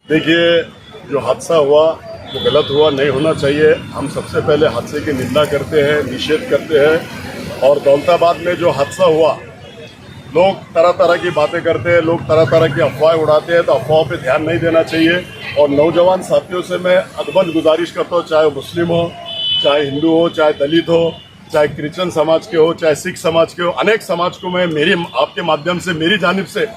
देखिए, जो हादसा हुआ वो गलत हुआ, नहीं होना चाहिए। हम सबसे पहले हादसे की निंदा करते हैं, निषेध करते हैं। और दौलताबाद में जो हादसा हुआ, लोग तरह तरह की बातें करते हैं, लोग तरह तरह की अफवाहें उड़ाते हैं, तो अफवाहों पे ध्यान नहीं देना चाहिए। और नौजवान साथियों से मैं अदबन गुजारिश करता हूँ, चाहे मुस्लिम हो, चाहे हिंदू हो, चाहे दलित हो, चाहे क्रिश्चियन समाज के हो, चाहे सिख समाज के हो, अनेक समाज को मैं आपके माध्यम से, मेरी जानिब से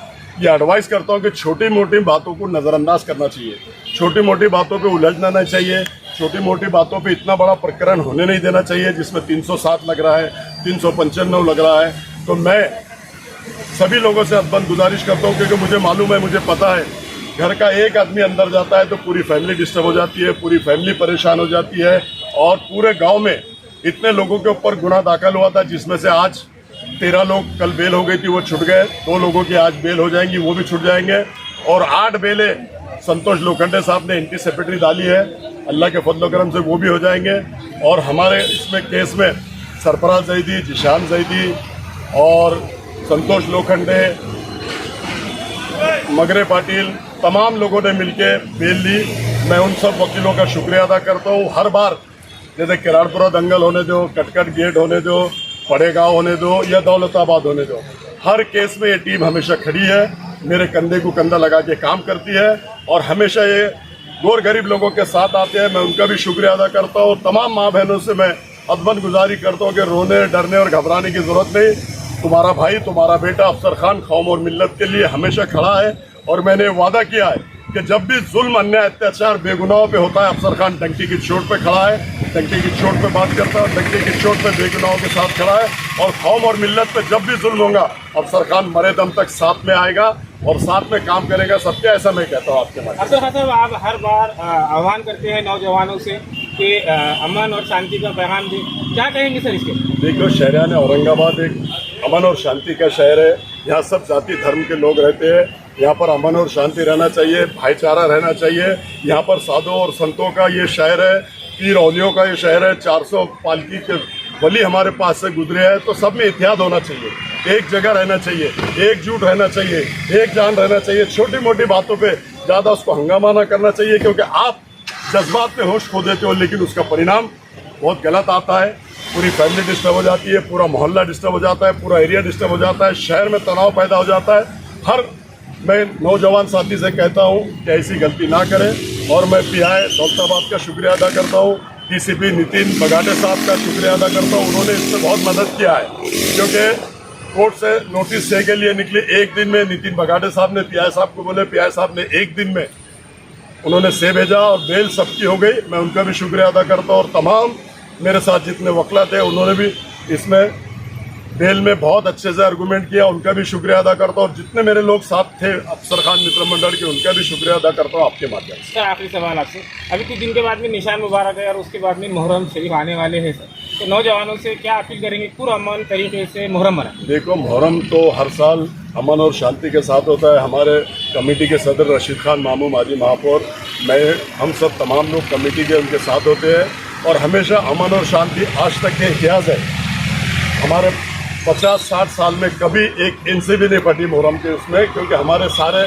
ये एडवाइस करता हूँ कि छोटी मोटी बातों को नज़रअंदाज करना चाहिए, छोटी मोटी बातों पे उलझना नहीं चाहिए, छोटी मोटी बातों पे इतना बड़ा प्रकरण होने नहीं देना चाहिए जिसमें 307 लग रहा है, 395 लग रहा है। तो मैं सभी लोगों से अदबन गुजारिश करता हूँ, क्योंकि मुझे मालूम है, मुझे पता है, घर का एक आदमी अंदर जाता है तो पूरी फैमिली डिस्टर्ब हो जाती है, पूरी फैमिली परेशान हो जाती है। और पूरे गांव में इतने लोगों के ऊपर गुनाह दाखिल हुआ था, जिसमें से आज 13 लोग कल बेल हो गई थी, वो छूट गए। 2 लोगों की आज बेल हो जाएंगी, वो भी छूट जाएंगे। और 8 बेलें संतोष लोखंडे साहब ने इनकी सेक्रेटरी डाली है, अल्लाह के फजल करम से वो भी हो जाएंगे। और हमारे इसमें केस में सरफराज जैदी, जिशान जैदी और संतोष लोखंडे, मगरे पाटिल, तमाम लोगों ने मिलके बेल ली। मैं उन सब वकीलों का शुक्रिया अदा करता हूँ। हर बार जैसे किराड़पुरा दंगल होने दो, कटकट गेट होने दो, पड़ेगांव होने दो या दौलताबाद होने दो, हर केस में ये टीम हमेशा खड़ी है, मेरे कंधे को कंधा लगा के काम करती है और हमेशा ये गोर गरीब लोगों के साथ आते हैं। मैं उनका भी शुक्रिया अदा करता हूँ। तमाम माँ बहनों से मैं अदबन गुजारिश करता हूँ कि रोने, डरने और घबराने की ज़रूरत नहीं। तुम्हारा भाई, तुम्हारा बेटा अफसर खान कौम और मिल्लत के लिए हमेशा खड़ा है। और मैंने वादा किया है कि जब भी जुल्म, अन्याय, अत्याचार बेगुनाहों पे होता है, अफसर खान डंकी की चोट पे खड़ा है, डंकी की चोट पे बात करता है, डंकी की चोट पे बेगुनाहों के साथ खड़ा है। और कौम और मिल्लत पे जब भी जुल्म होगा, अफसर खान मरे दम तक साथ में आएगा और साथ में काम करेगा सबके, ऐसा मैं कहता हूँ आपके माध्यम से। अफसर खान साहब, आप हर बार आह्वान करते हैं नौजवानों से कि अमन और शांति का पैगाम दें, क्या कहेंगे सर इसके? देखो, शहरियान औरंगाबाद एक अमन और शांति का शहर है। यहाँ सब जाति धर्म के लोग रहते हैं। यहाँ पर अमन और शांति रहना चाहिए, भाईचारा रहना चाहिए। यहाँ पर साधुओं और संतों का ये शहर है, पीर औलियों का ये शहर है। 400 पालकी के वली हमारे पास से गुजरे हैं, तो सब में इत्याद होना चाहिए, एक जगह रहना चाहिए, एकजुट रहना चाहिए, एक जान रहना चाहिए। छोटी मोटी बातों पे ज़्यादा उसको हंगामा ना करना चाहिए, क्योंकि आप जज्बात में होश खो देते हो, लेकिन उसका परिणाम बहुत गलत आता है। पूरी फैमिली डिस्टर्ब हो जाती है, पूरा मोहल्ला डिस्टर्ब हो जाता है, पूरा एरिया डिस्टर्ब हो जाता है, शहर में तनाव पैदा हो जाता है। मैं नौजवान साथी से कहता हूँ कि ऐसी गलती ना करें। और मैं पीआई दौलताबाद का शुक्रिया अदा करता हूँ, डीसीपी नितिन बगाटे साहब का शुक्रिया अदा करता हूँ। उन्होंने इसमें बहुत मदद किया है, क्योंकि कोर्ट से नोटिस से के लिए निकले, एक दिन में नितिन बगाटे साहब ने पीआई साहब को बोले, पीआई साहब ने एक दिन में उन्होंने से भेजा और बेल सबकी हो गई। मैं उनका भी शुक्रिया अदा करता हूँ। और तमाम मेरे साथ जितने वकील थे, उन्होंने भी इसमें बेल में बहुत अच्छे से आर्गूमेंट किया, उनका भी शुक्रिया अदा करता हूँ। और जितने मेरे लोग साथ थे अफसर खान मित्र मंडल के, उनका भी शुक्रिया अदा करता हूँ आपके माध्यम से। आखिरी सवाल आपसे, अभी कुछ दिन के बाद में निशान मुबारक है और उसके बाद में मुहर्रम शरीफ आने वाले हैं सर, तो नौजवानों से क्या अपील करेंगे पुरअमन तरीके से मुहर्रम मनाएं? देखो, मुहर्रम तो हर साल अमन और शांति के साथ होता है। हमारे कमेटी के सदर रशीद खान मामू, माजी महापौर, मैं, हम सब तमाम लोग कमेटी के उनके साथ होते हैं। और हमेशा अमन और शांति आज तक के इतिहास है। हमारे 50-60 साल में कभी एक इंच भी नहीं फटी मुहर्रम के उसमें, क्योंकि हमारे सारे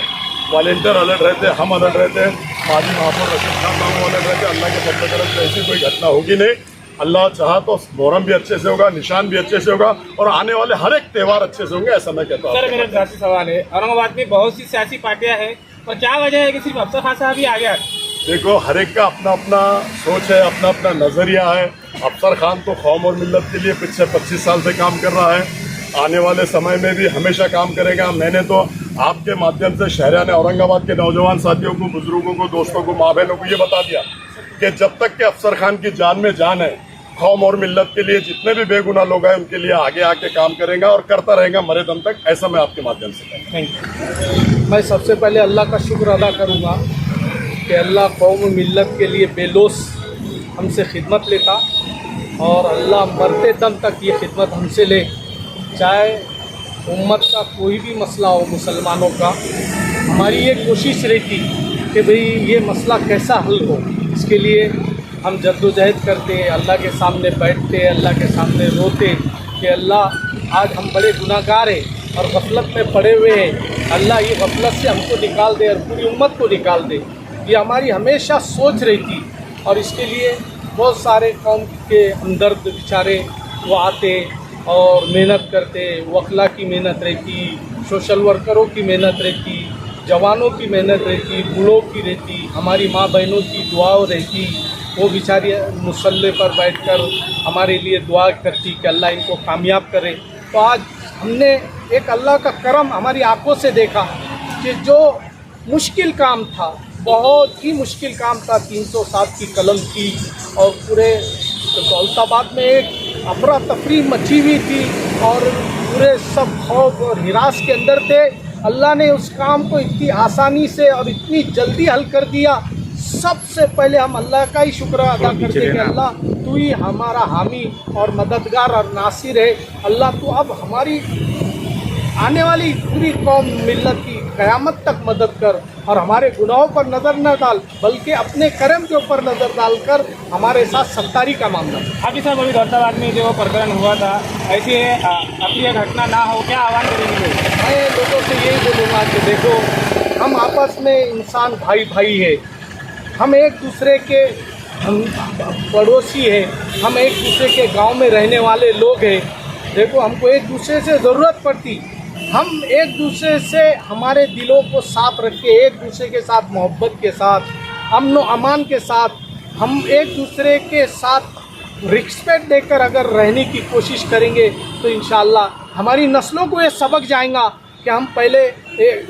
वॉलेंटियर अलर्ट रहते हैं, हम अलर्ट रहते हैं, माजी महापौर रशीद खान मामू अलर्ट रहते हैं। अल्लाह के फजल करम से ऐसी कोई घटना होगी नहीं। अल्लाह चाहा तो मुहर्रम भी अच्छे से होगा, निशान भी अच्छे से होगा और आने वाले हर एक त्यौहार अच्छे से होंगे, ऐसा मैं कहता हूँ। सर, मेरा सियासी सवाल है, औरंगाबाद में बहुत सी सियासी पार्टियां हैं, और क्या वजह है कि सिर्फ अफसर खान साहब ही आ गया? देखो, हर एक का अपना अपना सोच है, अपना अपना नज़रिया है। अफसर खान तो कौम और मिल्लत के लिए पिछले 25 साल से काम कर रहा है, आने वाले समय में भी हमेशा काम करेगा। मैंने तो आपके माध्यम से शहरियान औरंगाबाद के नौजवान साथियों को, बुजुर्गों को, दोस्तों को, माँ बहनों को ये बता दिया कि जब तक के अफसर खान की जान में जान है, कौम और मिल्लत के लिए जितने भी बेगुनाह लोग हैं उनके लिए आगे आके काम करेगा और करता रहेगा मरे दम तक, ऐसा मैं आपके माध्यम से कहूँगा। Thank you. मैं सबसे पहले अल्लाह का शुक्र अदा करूँगा कि अल्लाह कौम और मिल्लत के लिए बेलोस हमसे खिदमत लेता और अल्लाह मरते दम तक ये खिदमत हमसे ले। चाहे उम्मत का कोई भी मसला हो, मुसलमानों का, हमारी ये कोशिश रहती कि भाई ये मसला कैसा हल हो, इसके लिए हम जद्दोजहद करते, अल्लाह के सामने बैठते, अल्लाह के सामने रोते कि अल्लाह आज हम बड़े गुनाहगार हैं और गफलत में पड़े हुए हैं, अल्लाह ये गफलत से हमको निकाल दे और पूरी उम्मत को निकाल दे। ये हमारी हमेशा सोच रहती। और इसके लिए बहुत सारे कौम के हमदर्द बेचारे वो आते और मेहनत करते, वकला की मेहनत रहती, सोशल वर्करों की मेहनत रहती, जवानों की मेहनत रहती, बूढ़ों की रहती, हमारी माँ बहनों की दुआओं रहती। वो बेचारी मुसल्ले पर बैठकर हमारे लिए दुआ करती कि अल्लाह इनको कामयाब करे। तो आज हमने एक अल्लाह का करम हमारी आंखों से देखा कि जो मुश्किल काम था, बहुत ही मुश्किल काम था, 307 की कलम थी और पूरे दौलताबाद में एक अफरा तफरी मची हुई थी और पूरे सब खौफ और हिरास के अंदर थे। अल्लाह ने उस काम को इतनी आसानी से और इतनी जल्दी हल कर दिया। सबसे पहले हम अल्लाह का ही शुक्र अदा करते हैं कि अल्लाह तू ही हमारा हामी और मददगार और नासिर है। अल्लाह तू अब हमारी आने वाली पूरी कौम मिल्लत की क़यामत तक मदद कर और हमारे गुनाहों पर नज़र न डाल, बल्कि अपने करम के ऊपर नज़र डालकर हमारे साथ सत्तारी का मामला। अभी साहब अभी दौलताबाद में जो प्रकरण हुआ था, ऐसी अप्रिय घटना ना हो, क्या आह्वान करेंगे? मैं लोगों से यही बोलूँगा कि देखो, हम आपस में इंसान भाई भाई है, हम एक दूसरे के हम पड़ोसी हैं, हम एक दूसरे के गांव में रहने वाले लोग हैं। देखो, हमको एक दूसरे से ज़रूरत पड़ती, हम एक दूसरे से हमारे दिलों को साफ रख के, एक दूसरे के साथ मोहब्बत के साथ, अमन व अमान के साथ, हम एक दूसरे के साथ रिस्पेक्ट देकर अगर रहने की कोशिश करेंगे तो इंशाअल्लाह हमारी नस्लों को ये सबक जाएगा कि हम पहले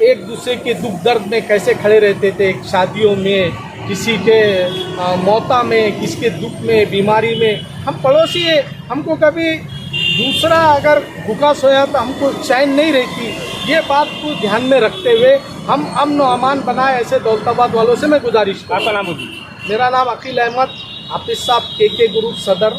एक दूसरे के दुख दर्द में कैसे खड़े रहते थे, शादियों में, किसी के मौता में, किसी के दुख में, बीमारी में। हम पड़ोसी हैं, हमको कभी दूसरा अगर भूखा सोया तो हमको चैन नहीं रहती। ये बात को ध्यान में रखते हुए हम अमन व अमान बनाए, ऐसे दौलताबाद वालों से मैं गुजारिश करूँ। आपका नाम बोलिए। मेरा नाम अकील अहमद, हाफिज साहब के ग्रुप सदर।